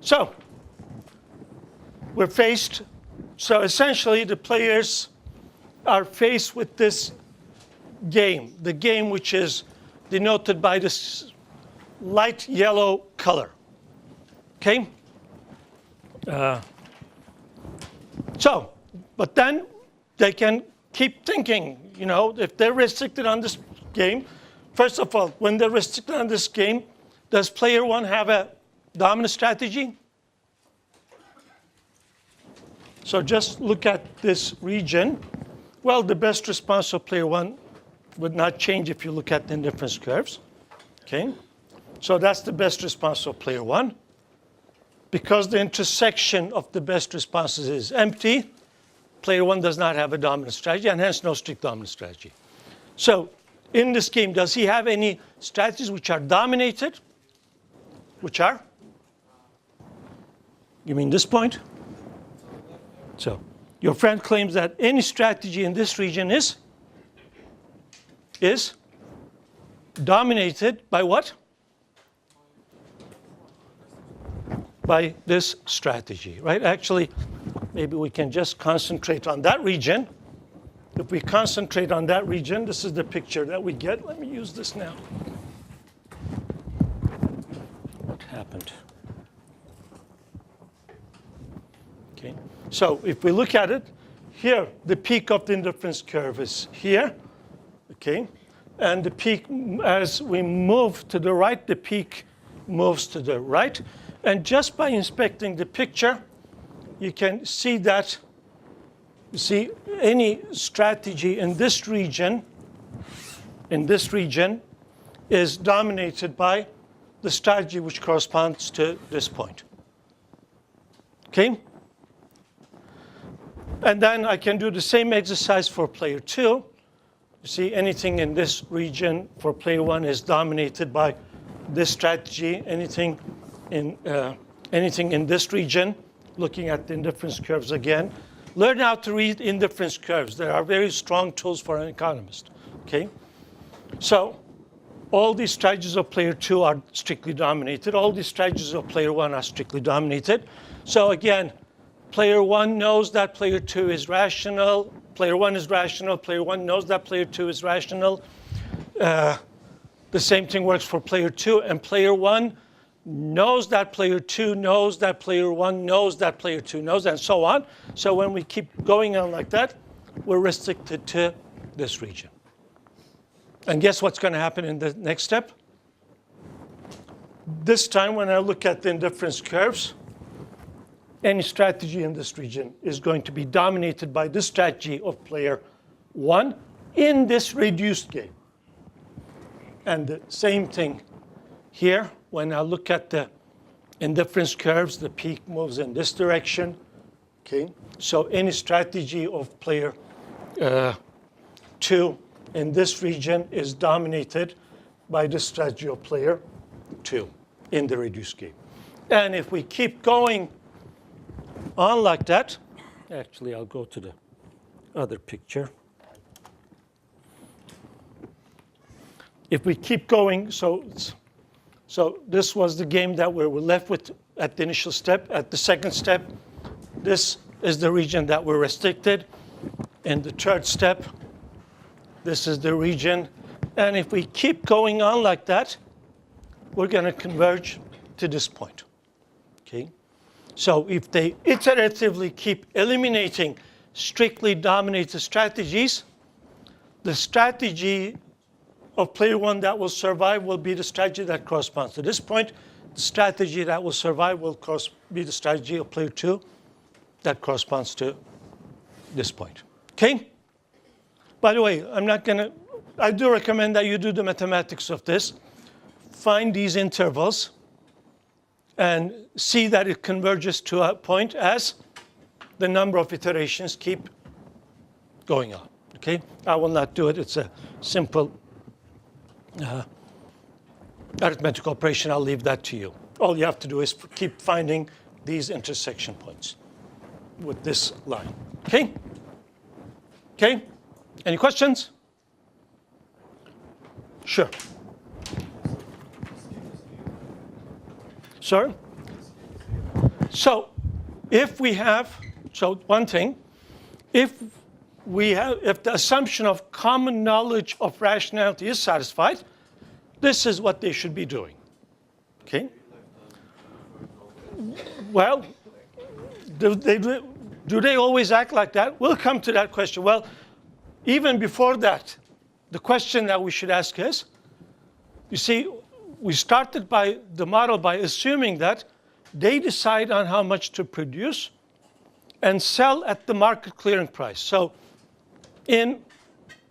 So we're faced, so essentially the players are faced with this game, the game which is denoted by this light yellow color. Okay? But then they can keep thinking, you know, if they're restricted on this game. First of all, when they're restricted on this game, does player one have a dominant strategy? So just look at this region. Well, the best response of player one would not change if you look at the indifference curves. Okay? So that's the best response of player one. Because the intersection of the best responses is empty, player one does not have a dominant strategy, and hence no strict dominant strategy. So in this game, does he have any strategies which are dominated? Which are? You mean this point? So your friend claims that any strategy in this region is dominated by what? By this strategy, right? Actually, maybe we can just concentrate on that region. If we concentrate on that region, this is the picture that we get. Let me use this now. What happened? Okay. So if we look at it, here, the peak of the indifference curve is here. Okay. And the peak, as we move to the right, the peak moves to the right. And just by inspecting the picture, you can see that, you see, any strategy in this region is dominated by the strategy which corresponds to this point. Okay? And then I can do the same exercise for player two. You see, anything in this region for player one is dominated by this strategy. Anything in this region, looking at the indifference curves again. Learn how to read indifference curves. They are very strong tools for an economist. Okay? So all these strategies of player two are strictly dominated. All these strategies of player one are strictly dominated. So again, player one knows that player two is rational. Player one is rational. Player one knows that player two is rational. The same thing works for player two. And player one knows that player two knows that player one knows that player two knows, and so on. So when we keep going on like that, we're restricted to this region. And guess what's going to happen in the next step? This time when I look at the indifference curves, any strategy in this region is going to be dominated by this strategy of player one in this reduced game. And the same thing here. When I look at the indifference curves, the peak moves in this direction. Okay? So any strategy of player two in this region is dominated by the strategy of player two in the reduced game. And if we keep going on like that, actually I'll go to the other picture. If we keep going, so this was the game that we were left with at the initial step. At the second step, this is the region that we're restricted. In the third step, this is the region. And if we keep going on like that, we're going to converge to this point. Okay? So if they iteratively keep eliminating strictly dominated strategies, the strategy of player one that will survive will be the strategy that corresponds to this point. The strategy that will survive will be the strategy of player two that corresponds to this point. Okay? By the way, I do recommend that you do the mathematics of this. Find these intervals and see that it converges to a point as the number of iterations keep going on. Okay? I will not do it. It's a simple arithmetic operation. I'll leave that to you. All you have to do is keep finding these intersection points with this line. Okay? Okay? Any questions? Sure. Sorry? So if we have, so one thing, if the assumption of common knowledge of rationality is satisfied, this is what they should be doing. Okay? Well, do they always act like that? We'll come to that question. Well, even before that, the question that we should ask is, you see, we started by the model by assuming that they decide on how much to produce and sell at the market clearing price. So in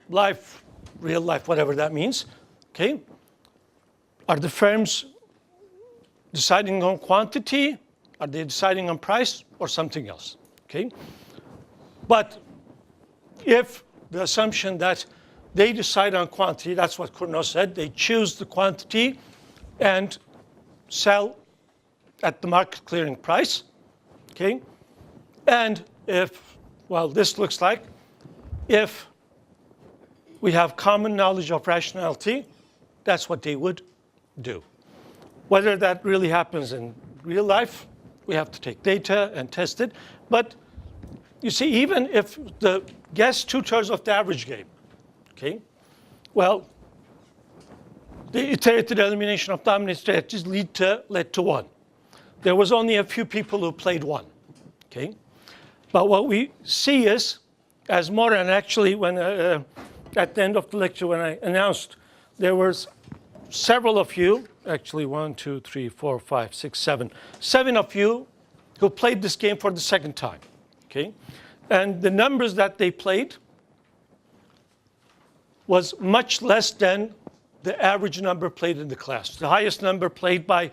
life, real life, whatever that means, okay, are the firms deciding on quantity? Are they deciding on price or something else? Okay? But if the assumption that they decide on quantity, that's what Cournot said, they choose the quantity and sell at the market clearing price, okay? And if, well, this looks like, if we have common knowledge of rationality, that's what they would do. Whether that really happens in real life, we have to take data and test it. But you see, even if guess 2/3 of the average game, okay? Well, the iterated elimination of dominant strategies led to one. There was only a few people who played one, okay? But what we see is, as more, and actually when at the end of the lecture when I announced, there was several of you, actually 1, 2, 3, 4, 5, 6, 7, 7 of you who played this game for the second time, okay? And the numbers that they played was much less than the average number played in the class. The highest number played by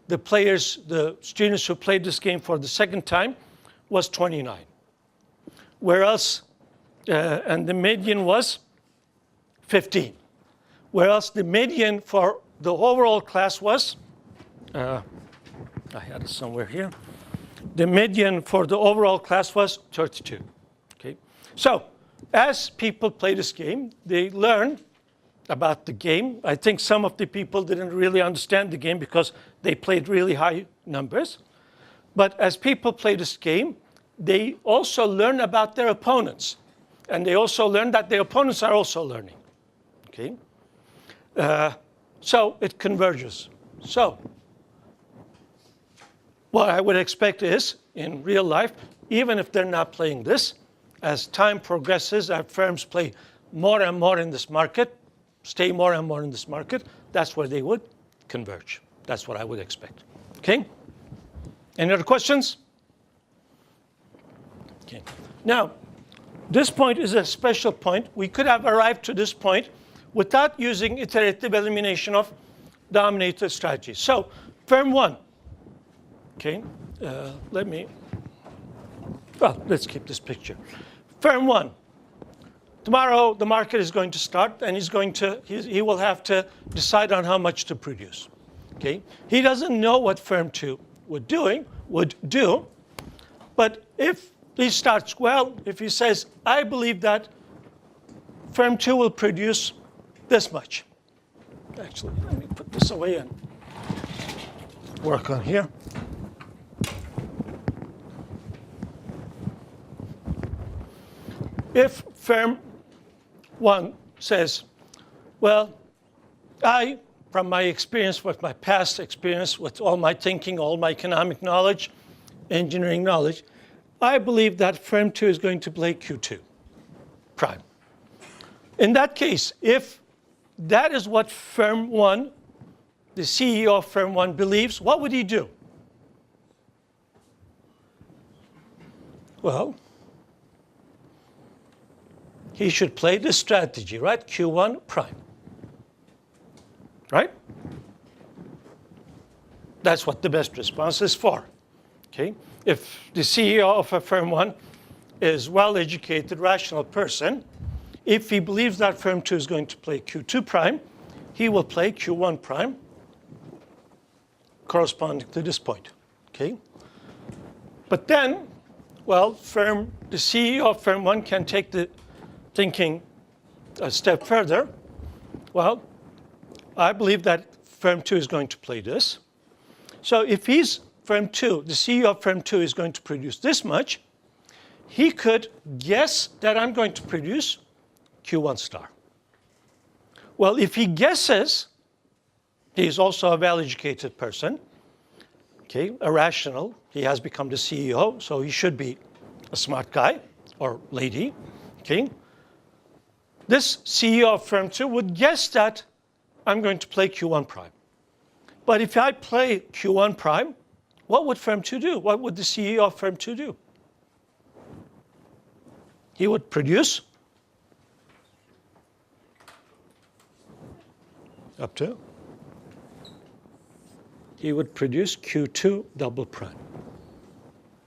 the players, the students who played this game for the second time, was 29. Whereas, and the median was 15. Whereas the median for the overall class was, I had it somewhere here. The median for the overall class was 32. Okay? So, as people play this game, they learn about the game. I think some of the people didn't really understand the game because they played really high numbers. But as people play this game, they also learn about their opponents. And they also learn that their opponents are also learning. Okay? So it converges. So what I would expect is, in real life, even if they're not playing this, as time progresses, our firms play more and more in this market, stay more and more in this market, that's where they would converge. That's what I would expect. Okay? Any other questions? Okay. Now, this point is a special point. We could have arrived to this point without using iterative elimination of dominator strategies. So, firm 1. Okay, let's keep this picture. Firm 1. Tomorrow the market is going to start and he will have to decide on how much to produce. Okay? He doesn't know what firm 2 would do, but if he starts, well, if he says, I believe that firm 2 will produce this much. Actually, let me put this away and work on here. If firm 1 says, well, from my experience, with my past experience, with all my thinking, all my economic knowledge, engineering knowledge, I believe that firm 2 is going to play Q2 prime. In that case, if that is what firm 1, the CEO of firm 1 believes, what would he do? Well, he should play this strategy, right? Q1 prime. Right? That's what the best response is for. Okay? If the CEO of a firm 1 is well-educated, rational person, if he believes that firm 2 is going to play Q2 prime, he will play Q1 prime corresponding to this point. Okay? But then, well, the CEO of firm 1 can take the thinking a step further. Well, I believe that firm 2 is going to play this. So if he's firm 2, the CEO of firm 2 is going to produce this much, he could guess that I'm going to produce Q1 star. Well, if he guesses, he's also a well-educated person, okay, a rational. He has become the CEO, so he should be a smart guy or lady, okay. This CEO of firm 2 would guess that I'm going to play Q1 prime. But if I play Q1 prime, what would firm 2 do? What would the CEO of firm 2 do? He would produce up to, he would produce Q2 double prime.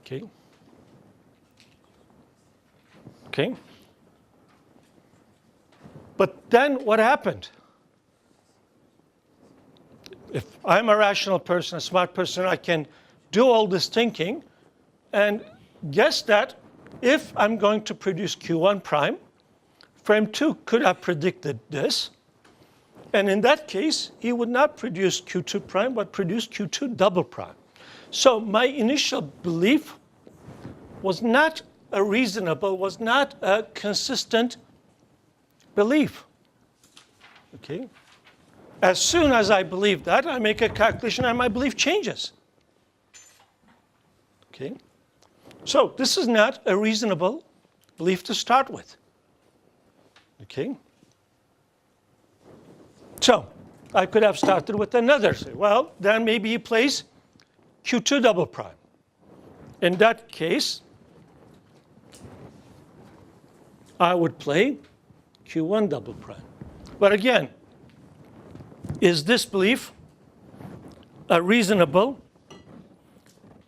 Okay. Okay. But then what happened? If I'm a rational person, a smart person, I can do all this thinking and guess that if I'm going to produce Q1 prime, firm 2 could have predicted this. And in that case, he would not produce Q2 prime, but produce Q2 double prime. So my initial belief was not a reasonable, was not a consistent belief. Okay? As soon as I believe that, I make a calculation and my belief changes. Okay? So this is not a reasonable belief to start with. Okay? So I could have started with another. Say, well, then maybe he plays Q2 double prime. In that case, I would play Q1 double prime. But again, is this belief a reasonable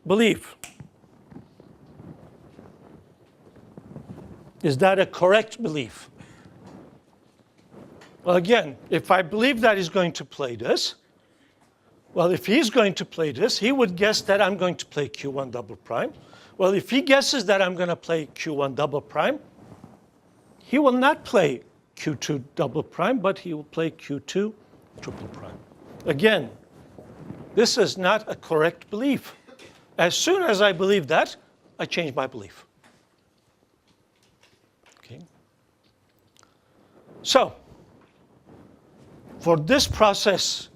belief? Is that a correct belief? Well, again, if I believe that he's going to play this, well, if he's going to play this, he would guess that I'm going to play Q1 double prime. Well, if he guesses that I'm going to play Q1 double prime, he will not play Q2 double prime, but he will play Q2 triple prime. Again, this is not a correct belief. As soon as I believe that, I change my belief. Okay. So, for this process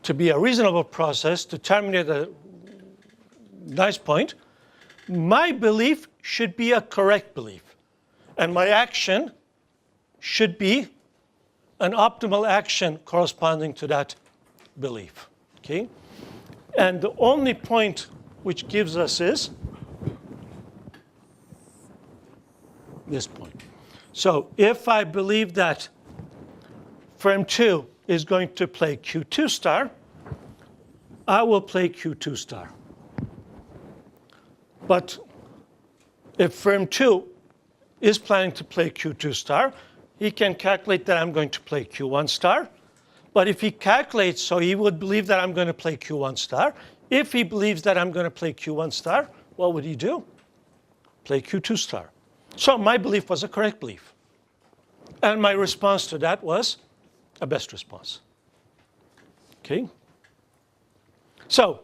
to be a reasonable process, to terminate a nice point, my belief should be a correct belief. And my action should be an optimal action corresponding to that belief. Okay? And the only point which gives us is this point. So if I believe that firm 2 is going to play Q2 star, I will play Q2 star. But if firm 2 is planning to play Q2 star, he can calculate that I'm going to play Q1 star. But if he calculates, so he would believe that I'm going to play Q1 star. If he believes that I'm going to play Q1 star, what would he do? Play Q2 star. So my belief was a correct belief. And my response to that was a best response. Okay? So,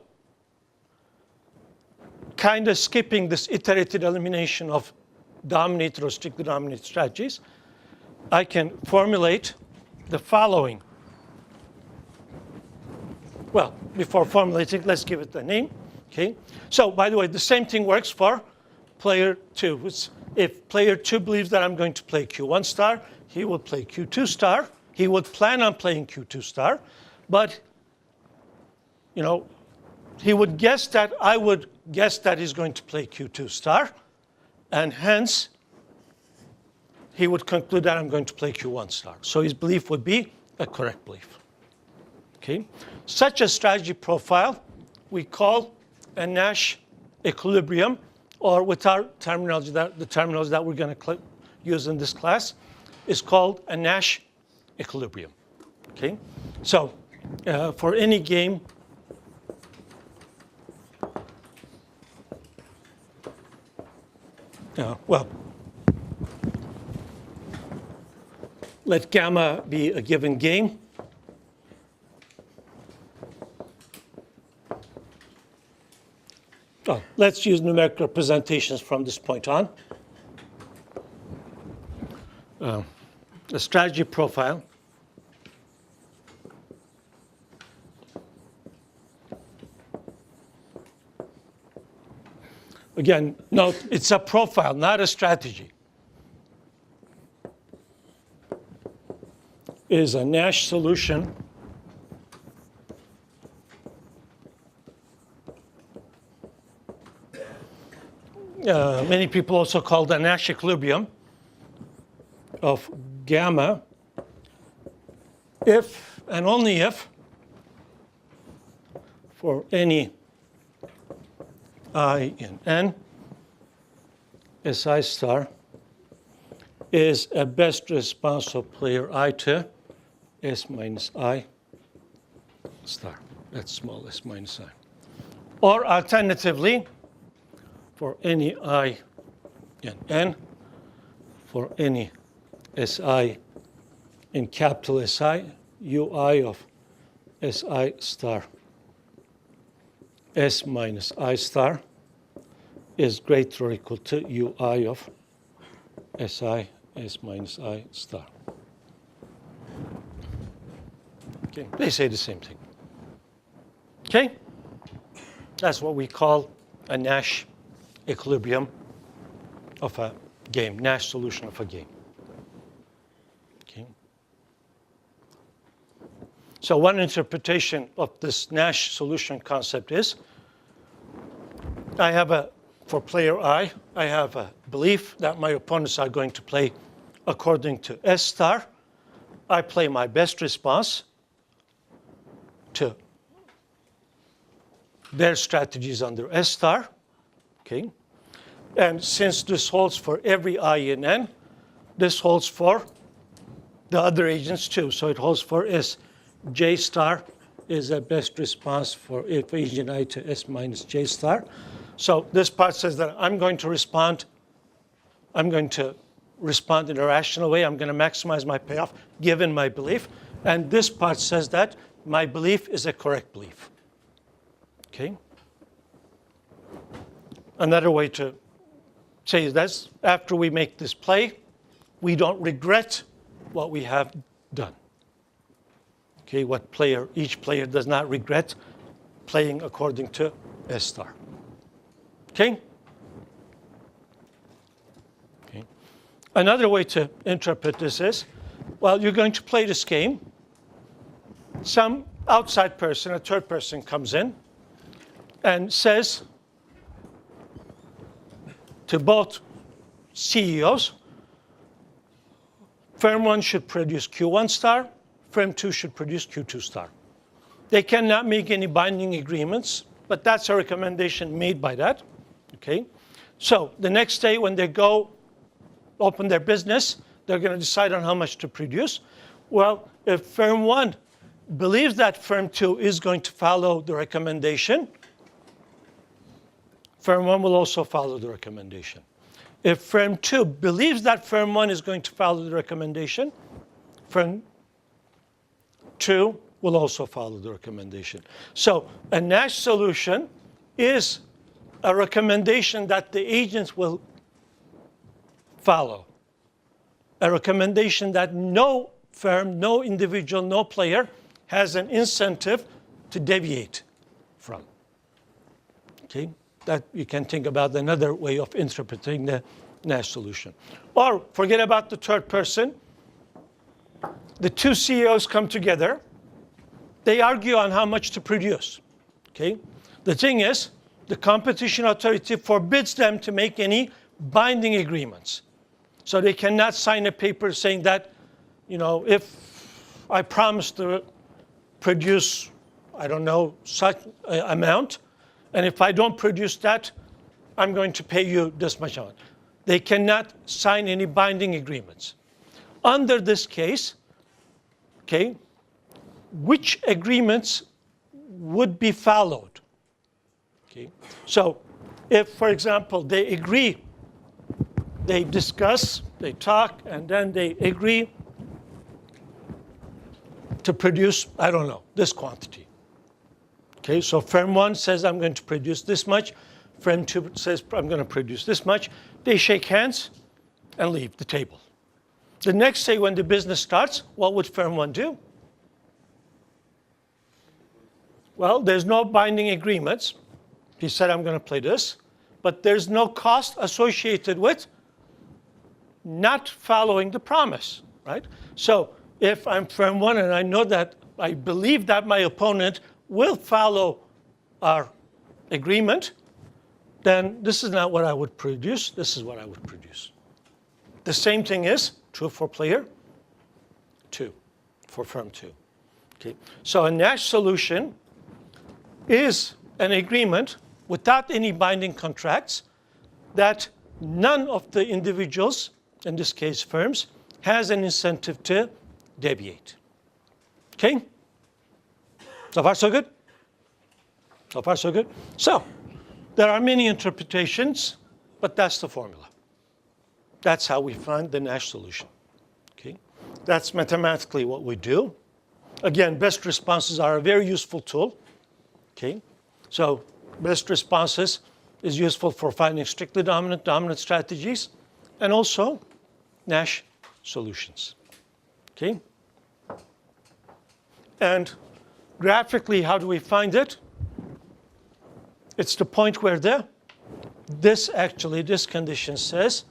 kind of skipping this iterative elimination of dominated or strictly dominated strategies, I can formulate the following. Well, before formulating, let's give it a name. Okay? So, by the way, the same thing works for player 2. If player 2 believes that I'm going to play Q1 star, he will play Q2 star. He would plan on playing Q2 star, but he would guess that I would guess that he's going to play Q2 star, and hence he would conclude that I'm going to play Q1 star. So his belief would be a correct belief. Okay? Such a strategy profile we call a Nash equilibrium, or with our terminology, the terminology that we're going to use in this class is called a Nash equilibrium. Okay? So for any game, well, let gamma be a given game. let's use numeric representations from this point on. A strategy profile. Again, note, it's a profile, not a strategy. Is a Nash solution many people also call the Nash Equilibrium of gamma if and only if for any I in n, Si star is a best response of player I to S minus I star. That's small s minus I. Or alternatively, for any I in n, for any Si in capital Si, Ui of Si star S minus I star is greater or equal to Ui of Si S minus I star. Okay, they say the same thing. Okay? That's what we call a Nash equilibrium of a game, Nash solution of a game. Okay? So one interpretation of this Nash solution concept is, for player I have a belief that my opponents are going to play according to S star. I play my best response to their strategies under S star. Okay? And since this holds for every I in n, this holds for the other agents too. So it holds for S. J star is a best response for if agent I to S minus J star. So this part says that I'm going to respond in a rational way. I'm going to maximize my payoff given my belief. And this part says that my belief is a correct belief. Okay? Another way to say that's after we make this play, we don't regret what we have done. Okay, each player does not regret playing according to S star. Okay? Okay. Another way to interpret this is, well, you're going to play this game. Some outside person, a third person, comes in and says to both CEOs, firm 1 should produce Q1 star, firm 2 should produce Q2 star. They cannot make any binding agreements, but that's a recommendation made by that. Okay? So the next day when they go open their business, they're going to decide on how much to produce. Well, if firm 1 believes that firm 2 is going to follow the recommendation, firm 1 will also follow the recommendation. If firm 2 believes that firm 1 is going to follow the recommendation, firm 2 will also follow the recommendation. So a Nash solution is a recommendation that the agents will follow. A recommendation that no firm, no individual, no player has an incentive to deviate from. Okay? That you can think about another way of interpreting the Nash solution. Or forget about the third person. The two CEOs come together. They argue on how much to produce. Okay? The thing is, the competition authority forbids them to make any binding agreements. So they cannot sign a paper saying that, if I promise to produce, I don't know, such amount, and if I don't produce that, I'm going to pay you this much amount. They cannot sign any binding agreements. Under this case, okay, which agreements would be followed? Okay. So if, for example, they agree, they discuss, they talk, and then they agree to produce, I don't know, this quantity. Okay, so firm 1 says I'm going to produce this much. Firm 2 says, I'm going to produce this much. They shake hands and leave the table. The next day when the business starts, what would firm 1 do? Well, there's no binding agreements. He said, I'm going to play this. But there's no cost associated with not following the promise, right? So if I'm firm 1 and I know that, I believe that my opponent will follow our agreement, then this is not what I would produce. This is what I would produce. The same thing is true for player 2, for firm 2. Okay. So a Nash solution is an agreement without any binding contracts that none of the individuals, in this case firms, has an incentive to deviate. Okay? So far, so good? So far, so good? So, there are many interpretations, but that's the formula. That's how we find the Nash solution. Okay? That's mathematically what we do. Again, best responses are a very useful tool. Okay? So, best responses is useful for finding strictly dominant strategies, and also Nash solutions. Okay? And graphically, how do we find it? It's the point where this condition says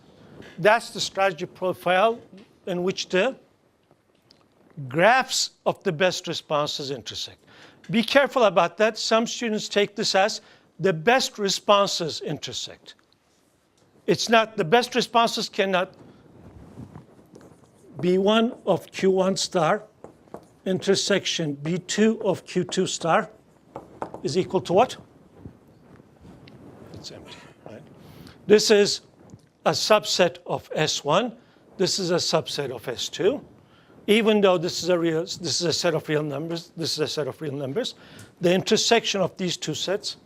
that's the strategy profile in which the graphs of the best responses intersect. Be careful about that. Some students take this as the best responses intersect. It's not, the best responses cannot B1 of Q1 star intersection B2 of Q2 star is equal to what? It's empty, right? This is a subset of S1. This is a subset of S2. Even though this is a set of real numbers, this is a set of real numbers, the intersection of these two sets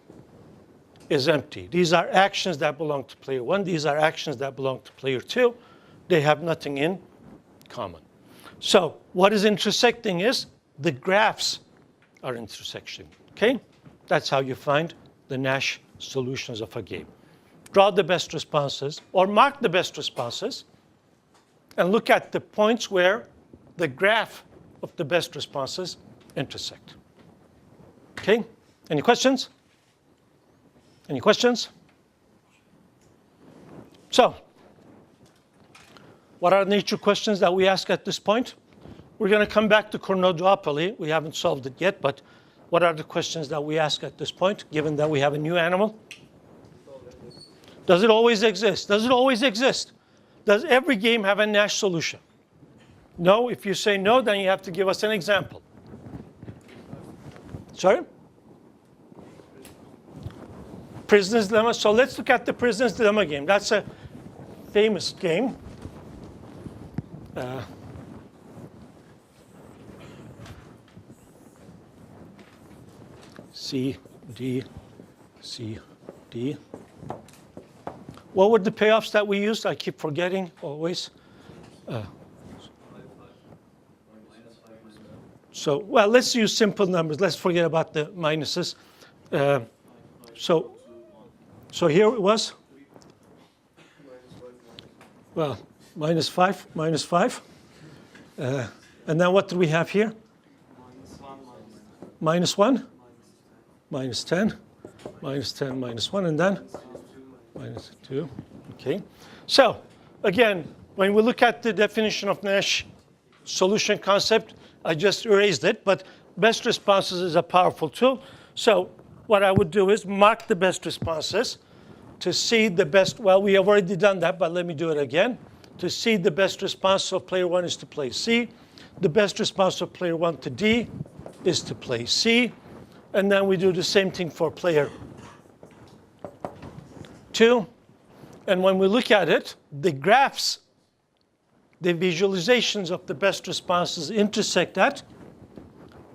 is empty. These are actions that belong to player 1. These are actions that belong to player 2. They have nothing in common. So what is intersecting is the graphs are intersecting. Okay? That's how you find the Nash solutions of a game. Draw the best responses or mark the best responses and look at the points where the graph of the best responses intersect. Okay? Any questions? Any questions? So, what are the nature questions that we ask at this point? We're going to come back to chronoduopoly. We haven't solved it yet, but what are the questions that we ask at this point, given that we have a new animal? Does it always exist? Does it always exist? Does every game have a Nash solution? No. If you say no, then you have to give us an example. Sorry? Prisoner's Dilemma. So let's look at the Prisoner's Dilemma game. That's a famous game. C, D, C, D. What were the payoffs that we used? I keep forgetting always. So, well, let's use simple numbers. Let's forget about the minuses. So here it was. Well, minus 5. And then what do we have here? Minus 1. Minus 10. Minus 10, minus 1. And then? Minus 2. Okay. So, again, when we look at the definition of Nash solution concept, I just erased it, but best responses is a powerful tool. So what I would do is mark the best responses to see the best. Well, we have already done that, but let me do it again. To see the best response of player 1 is to play C. The best response of player 1 to D is to play C. And then we do the same thing for player 2. And when we look at it, the graphs, the visualizations of the best responses intersect at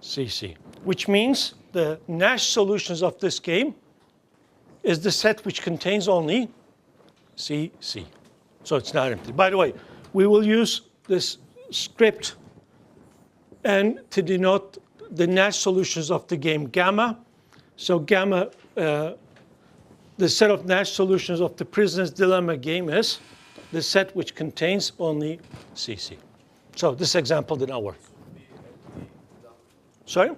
CC, which means the Nash solutions of this game is the set which contains only CC. So it's not empty. By the way, we will use this script N to denote the Nash solutions of the game gamma. So gamma the set of Nash solutions of the prisoner's dilemma game is the set which contains only CC. So this example did not work. Sorry?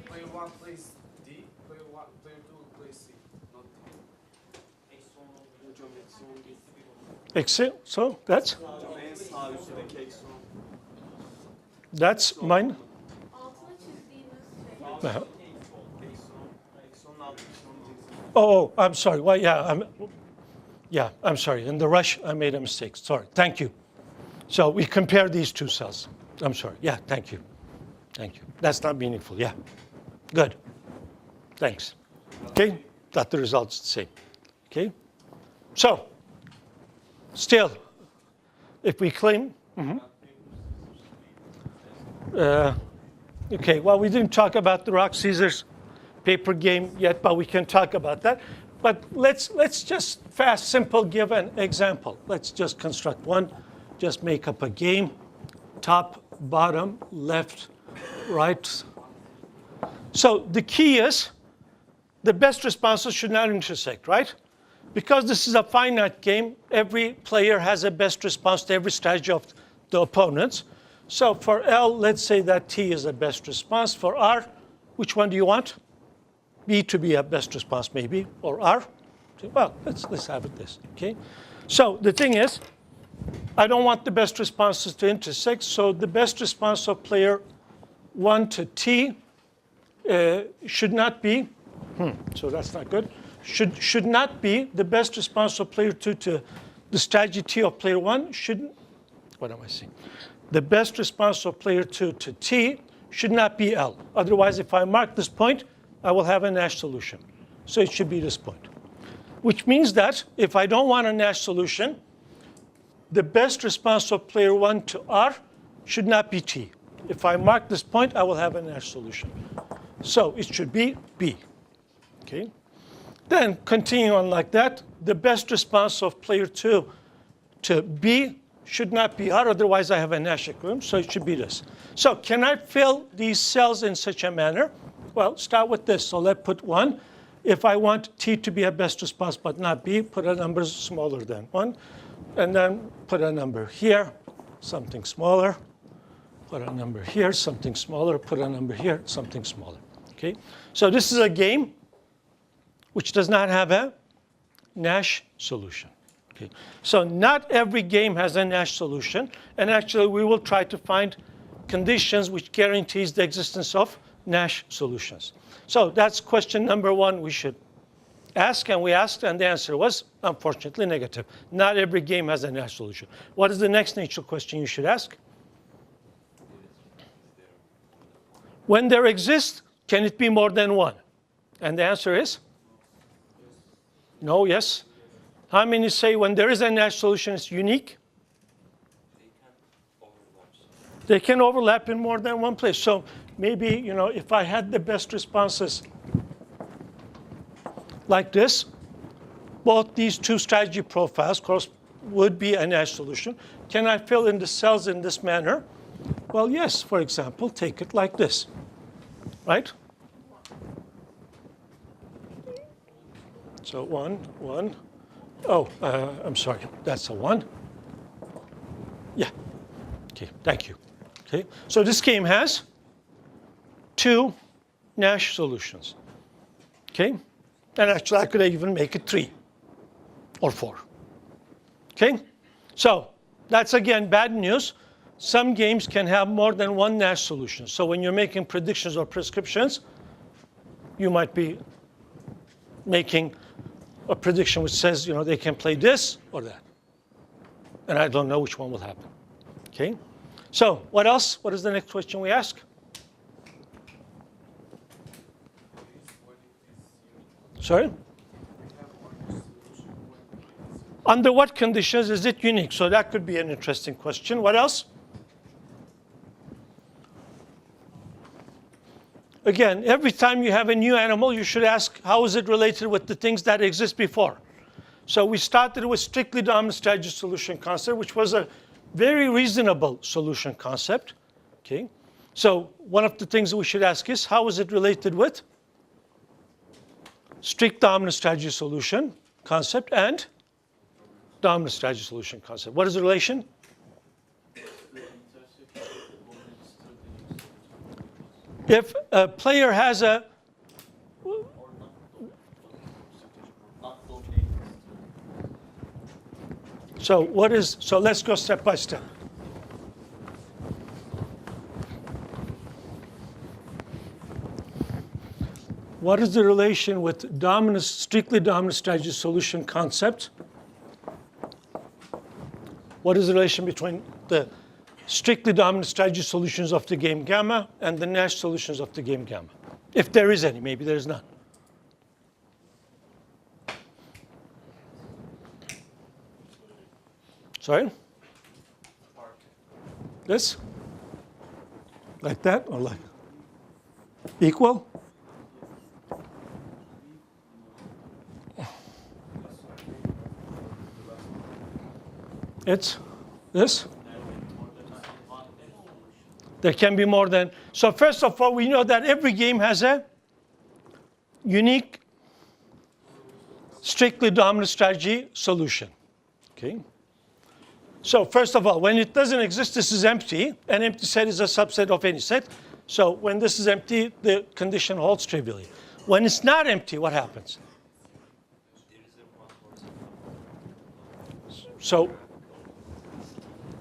Player 1 plays D, player 2 plays C, not D. Excel, so that's mine. Oh, I'm sorry. Well, I'm sorry. In the rush, I made a mistake. Sorry. Thank you. So we compare these two cells. I'm sorry. Yeah, thank you. Thank you. That's not meaningful. Yeah. Good. Thanks. Okay. That the result's the same. Okay. So, still, if we claim, okay, well, we didn't talk about the rock scissors paper game yet, but we can talk about that. But let's just fast, simple give an example. Let's just construct one. Just make up a game. Top, bottom, left, right. So the key is the best responses should not intersect, right? Because this is a finite game, every player has a best response to every strategy of the opponents. So for L, let's say that T is a best response. For R, which one do you want? B to be a best response maybe, or R? Well, let's have it this, okay? So the thing is, I don't want the best responses to intersect, so the best response of player 1 to T should not be, so that's not good, should not be the best response of player 2 to the strategy T of player 1 shouldn't, what am I saying? The best response of player 2 to T should not be L. Otherwise, if I mark this point, I will have a Nash solution. So it should be this point. Which means that if I don't want a Nash solution, the best response of player 1 to R should not be T. If I mark this point, I will have a Nash solution. So it should be B. Okay. Then continuing on like that, the best response of player 2 to B should not be R, otherwise I have a Nash equilibrium, so it should be this. So can I fill these cells in such a manner? Well, start with this. So let's put 1. If I want T to be a best response but not B, put a number smaller than 1. And then put a number here, something smaller. Put a number here, something smaller. Put a number here, something smaller. Okay? So this is a game which does not have a Nash solution. Okay. So not every game has a Nash solution, and actually we will try to find conditions which guarantees the existence of Nash solutions. So that's question number 1 we should ask, and we asked, and the answer was, unfortunately, negative. Not every game has a Nash solution. What is the next natural question you should ask? When there exists, can it be more than 1? And the answer is? No, yes. How many say when there is a Nash solution, it's unique? They can overlap in more than one place. So maybe, if I had the best responses like this, both these two strategy profiles, of course, would be a Nash solution. Can I fill in the cells in this manner? Well, yes. For example, take it like this, right? So 1, 1. Oh, I'm sorry. That's a 1. Yeah. Okay. Thank you. Okay. So this game has 2 Nash solutions. Okay. And actually, I could even make it 3 or 4. Okay. So that's again bad news. Some games can have more than 1 Nash solution. So when you're making predictions or prescriptions, you might be making a prediction which says, they can play this or that. And I don't know which one will happen. Okay? So what else? What is the next question we ask? Sorry? Under what conditions is it unique? So that could be an interesting question. What else? Again, every time you have a new animal, you should ask, how is it related with the things that exist before? So we started with strictly dominant strategy solution concept, which was a very reasonable solution concept. Okay? So one of the things that we should ask is, how is it related with strict dominant strategy solution concept and dominant strategy solution concept? What is the relation? If a player has a so let's go step by step. What is the relation with dominant, strictly dominant strategy solution concept? What is the relation between the strictly dominant strategy solutions of the game gamma and the Nash solutions of the game gamma? If there is any, maybe there is none. Sorry? This? Like that or like equal? It's this? There can be more than. So first of all, we know that every game has a unique, strictly dominant strategy solution. Okay. So first of all, when it doesn't exist, this is empty. An empty set is a subset of any set. So when this is empty, the condition holds trivially. When it's not empty, what happens? So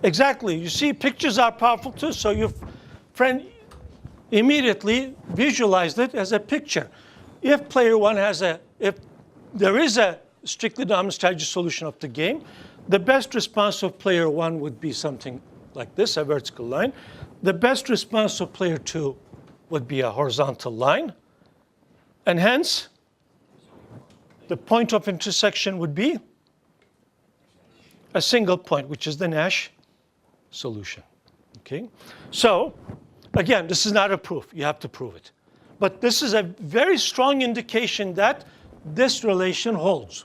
exactly, you see, pictures are powerful too. So your friend immediately visualized it as a picture. If player one has if there is a strictly dominant strategy solution of the game, the best response of player one would be something like this, a vertical line. The best response of player two would be a horizontal line. And hence, the point of intersection would be a single point, which is the Nash solution. Okay? So, again, this is not a proof. You have to prove it. But this is a very strong indication that this relation holds.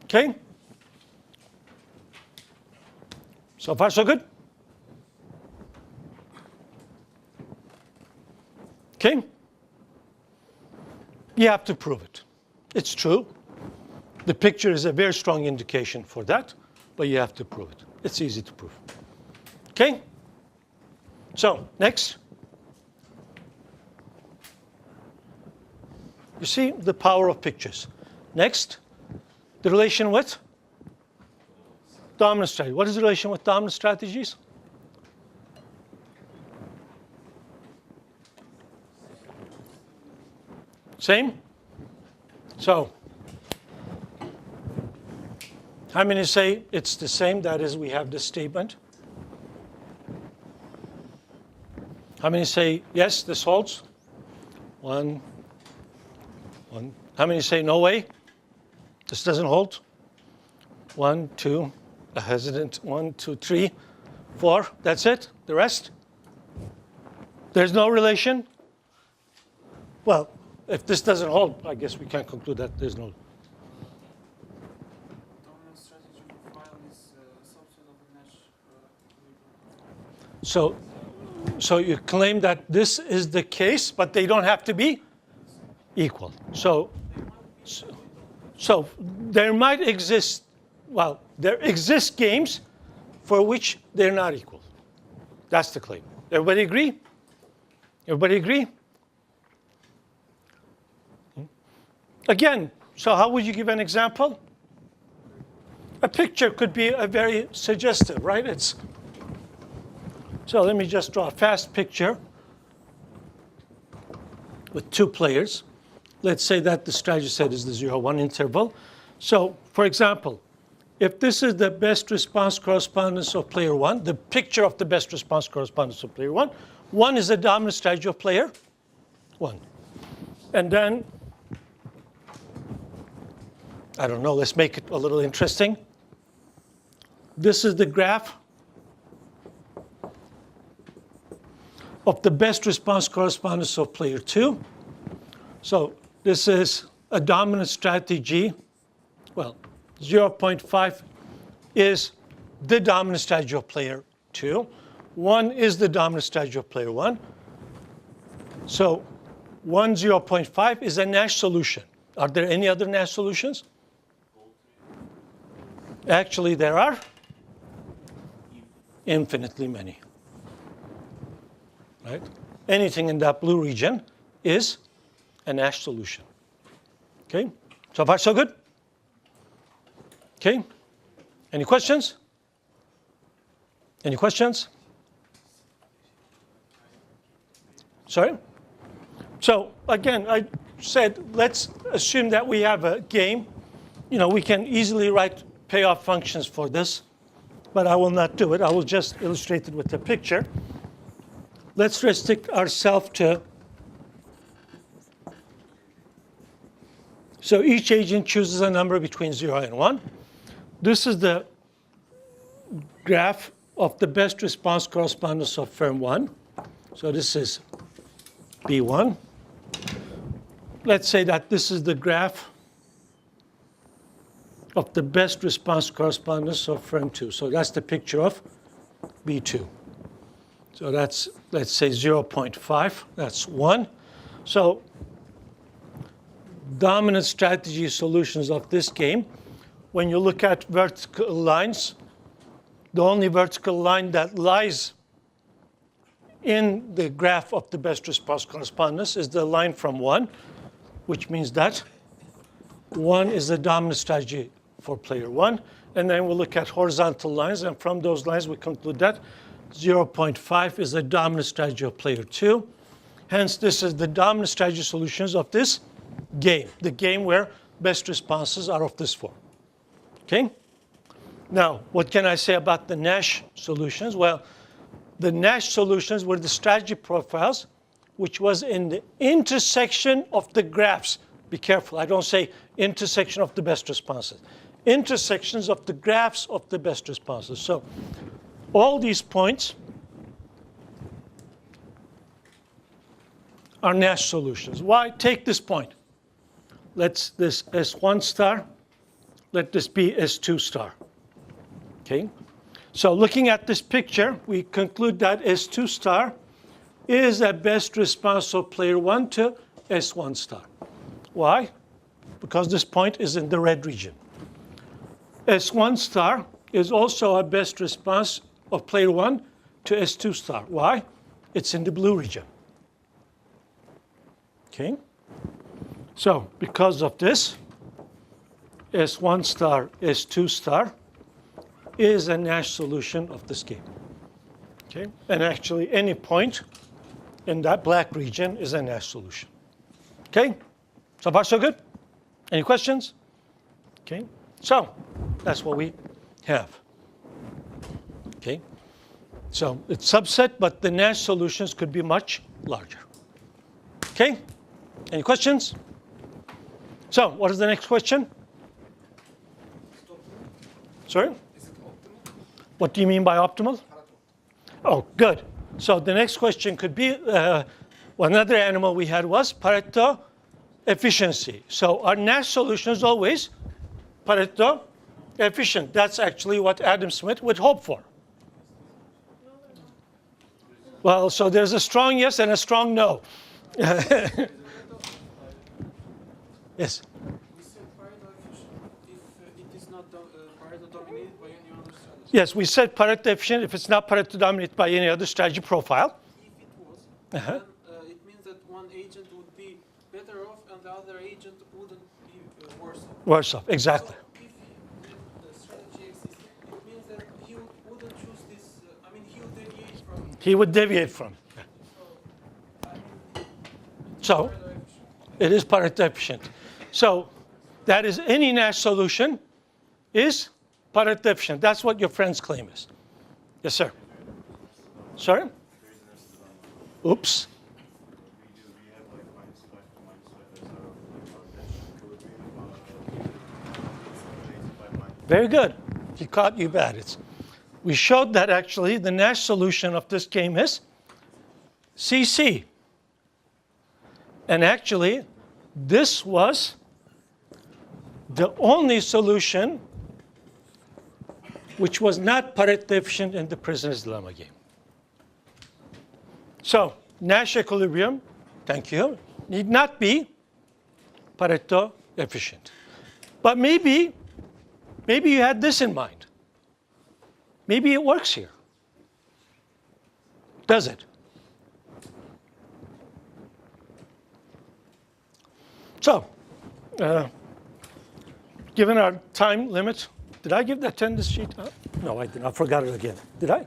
Okay? So far, so good? Okay? You have to prove it. It's true. The picture is a very strong indication for that, but you have to prove it. It's easy to prove. Okay? So, next. You see the power of pictures. Next. The relation with dominant strategy. What is the relation with dominant strategies? Same? So, how many say it's the same? That is, we have this statement. How many say, yes, this holds? One. How many say, no way? This doesn't hold? 1, 2, a hesitant, 1, 2, 3, 4. That's it? The rest? There's no relation? Well, if this doesn't hold, I guess we can conclude that there's no. Dominant strategy profile is a subset of the Nash equilibrium. So you claim that this is the case, but they don't have to be equal. So there might exist, well, there exist games for which they're not equal. That's the claim. Everybody agree? Everybody agree? Again, so how would you give an example? A picture could be a very suggestive, right? So let me just draw a fast picture with two players. Let's say that the strategy set is the 0-1 interval. So, for example, if this is the best response correspondence of player one, the picture of the best response correspondence of player one, one is the dominant strategy of player one. And then, I don't know, let's make it a little interesting. This is the graph of the best response correspondence of player 2. So this is a dominant strategy. Well, 0.5 is the dominant strategy of player 2. 1 is the dominant strategy of player 1. So 1, 0.5 is a Nash solution. Are there any other Nash solutions? Actually, there are infinitely many. Right? Anything in that blue region is a Nash solution. Okay? So far, so good? Okay? Any questions? Any questions? Sorry? So again, I said, let's assume that we have a game. You know, we can easily write payoff functions for this, but I will not do it. I will just illustrate it with a picture. Let's restrict ourselves to, so each agent chooses a number between 0 and 1. This is the graph of the best response correspondence of firm 1. So this is B1. Let's say that this is the graph of the best response correspondence of firm 2. So that's the picture of B2. So that's, let's say, 0.5. That's 1. So dominant strategy solutions of this game, when you look at vertical lines, the only vertical line that lies in the graph of the best response correspondence is the line from 1, which means that 1 is the dominant strategy for player 1. And then we'll look at horizontal lines, and from those lines we conclude that 0.5 is the dominant strategy of player 2. Hence, this is the dominant strategy solutions of this game, the game where best responses are of this form. Okay? Now, what can I say about the Nash solutions? Well, the Nash solutions were the strategy profiles which was in the intersection of the graphs. Be careful, I don't say intersection of the best responses. Intersections of the graphs of the best responses. So all these points are Nash solutions. Why? Take this point. Let's this S1 star, let this be S2 star. Okay? So looking at this picture, we conclude that S2 star is a best response of player 1 to S1 star. Why? Because this point is in the red region. S1 star is also a best response of player 1 to S2 star. Why? It's in the blue region. Okay? So because of this, S1 star, S2 star is a Nash solution of this game. Okay? And actually any point in that black region is a Nash solution. Okay? So far so good? Any questions? Okay? So that's what we have. Okay? So it's subset, but the Nash solutions could be much larger. Okay? Any questions? So what is the next question? Sorry? What do you mean by optimal? Oh, good. So the next question could be, another animal we had was Pareto efficiency. So our Nash solution is always Pareto efficient. That's actually what Adam Smith would hope for. Well, so there's a strong yes and a strong no. Yes? We said Pareto efficient if it is not Pareto dominated by any other strategy. Yes, we said Pareto efficient if it's not Pareto dominated by any other strategy profile. If it was, then it means that one agent would be better off and the other agent wouldn't be worse off. Worse off, exactly. So if the strategy existed, it means that he wouldn't choose this, he would deviate from. He would deviate from. So it is Pareto efficient. So that is any Nash solution is Pareto efficient. That's what your friend's claim is. Yes, sir. Sorry? Oops. Very good. He caught you bad. We showed that actually the Nash solution of this game is CC. And actually, this was the only solution which was not Pareto efficient in the prisoner's dilemma game. So, Nash equilibrium, thank you, need not be Pareto efficient. But maybe you had this in mind. Maybe it works here. Does it? So, given our time limit, did I give the attendance sheet? No, I didn't. I forgot it again. Did I?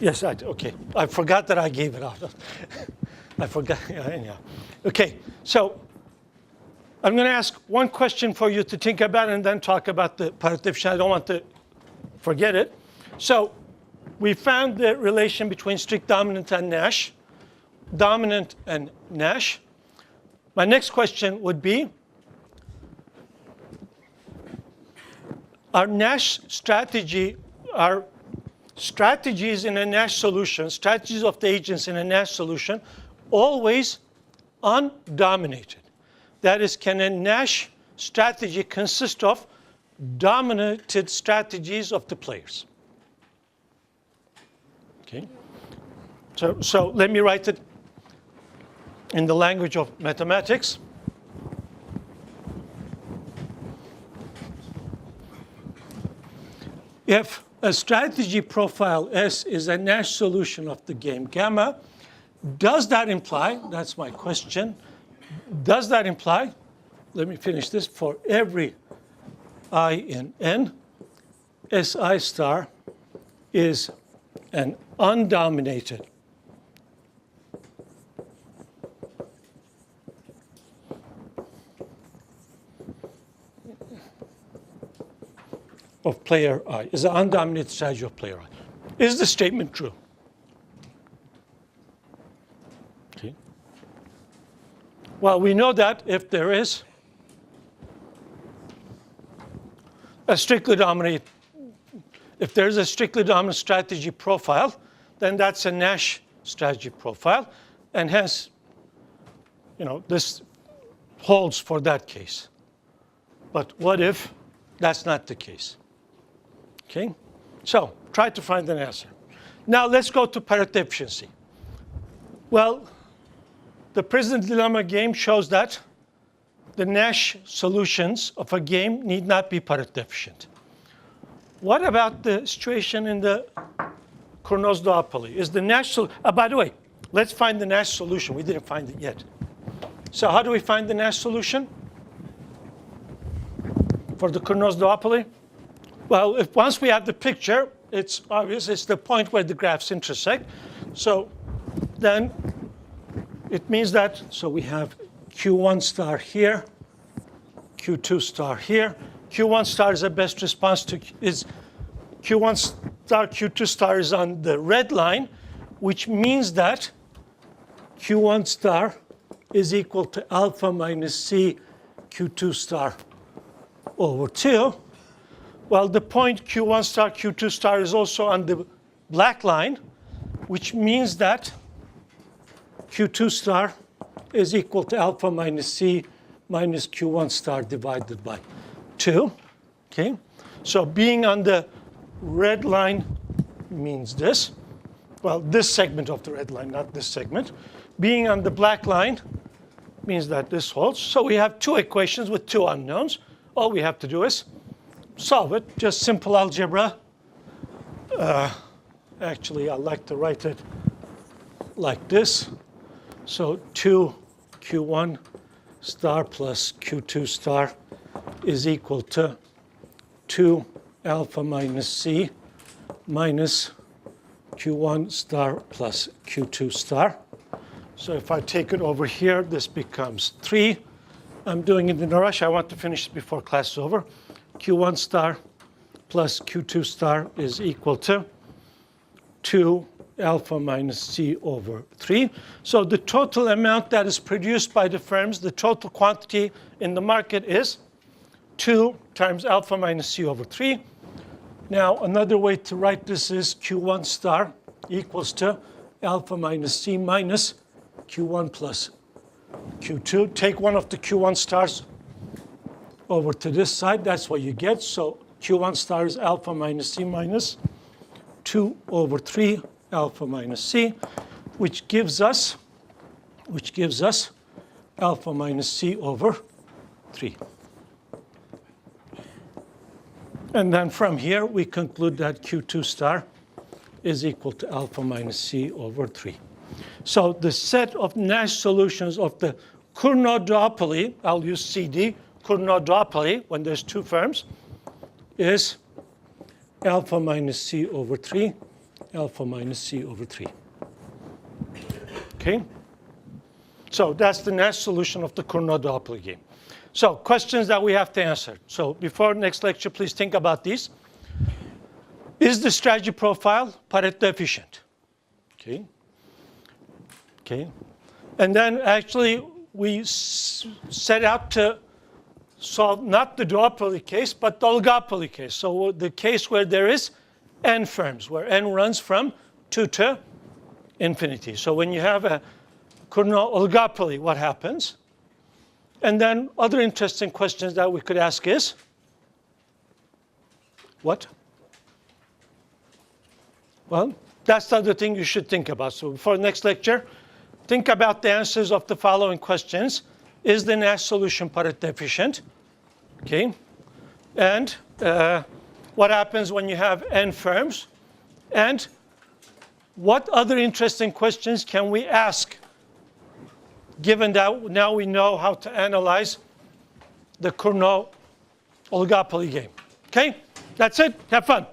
Yes, I did. Okay. I forgot that I gave it out. I forgot. Yeah, anyhow. Okay. So I'm going to ask one question for you to think about and then talk about the Pareto efficiency. I don't want to forget it. So we found the relation between strict dominant and Nash, dominant and Nash. My next question would be, our Nash strategy, our strategies in a Nash solution, strategies of the agents in a Nash solution, always undominated. That is, can a Nash strategy consist of dominated strategies of the players? Okay. So let me write it in the language of mathematics. If a strategy profile S is a Nash solution of the game gamma, does that imply, that's my question, does that imply, let me finish this, for every I in N, Si star is an undominated of player I, is an undominated strategy of player I. Is the statement true? Okay. Well, we know that if there is a strictly dominant, if there's a strictly dominant strategy profile, then that's a Nash strategy profile, and hence, this holds for that case. But what if that's not the case? Okay, so try to find an answer. Now let's go to Pareto efficiency. Well, the prisoner's dilemma game shows that the Nash solutions of a game need not be Pareto efficient. What about the situation in the Cournot's duopoly? Is the Nash by the way, let's find the Nash solution. We didn't find it yet. So how do we find the Nash solution for the Cournot's duopoly? Well, once we have the picture, it's obvious. It's the point where the graphs intersect. So then it means that, so we have Q1 star here, Q2 star here. Q1 star is the best response to, is Q1 star, Q2 star is on the red line, which means that Q1 star is equal to alpha minus C Q2 star over 2. Well, the point Q1 star, Q2 star is also on the black line, which means that Q2 star is equal to alpha minus C minus Q1 star divided by 2. Okay? So being on the red line means this. Well, this segment of the red line, not this segment. Being on the black line means that this holds. So we have two equations with two unknowns. All we have to do is solve it, just simple algebra. Actually, I like to write it like this. So 2Q1 star plus Q2 star is equal to 2 alpha minus C minus Q1 star plus Q2 star. So if I take it over here, this becomes 3. I'm doing it in a rush. I want to finish before class is over. Q1 star plus Q2 star is equal to 2 alpha minus C over 3. So the total amount that is produced by the firms, the total quantity in the market is 2 times alpha minus C over 3. Now, another way to write this is Q1 star equals to alpha minus C minus Q1 plus Q2. Take one of the Q1 stars over to this side. That's what you get. So Q1 star is alpha minus C minus 2 over 3 alpha minus C, which gives us alpha minus C over 3. And then from here, we conclude that Q2 star is equal to alpha minus C over 3. So the set of Nash solutions of the Cournot duopoly, I'll use CD, Cournot duopoly, when there's two firms, is alpha minus C over 3, alpha minus C over 3. Okay? So that's the Nash solution of the Cournot duopoly game. So questions that we have to answer. So before next lecture, please think about these. Is the strategy profile Pareto efficient? Okay. Okay. And then actually we set out to solve not the duopoly case, but the oligopoly case. So the case where there is n firms, where n runs from 2 to infinity. So when you have a Cournot oligopoly, what happens? And then other interesting questions that we could ask is, what? Well, that's the other thing you should think about. So before next lecture, think about the answers of the following questions. Is the Nash solution Pareto efficient? Okay. And what happens when you have n firms? And what other interesting questions can we ask, given that now we know how to analyze the Cournot oligopoly game? Okay? That's it. Have fun.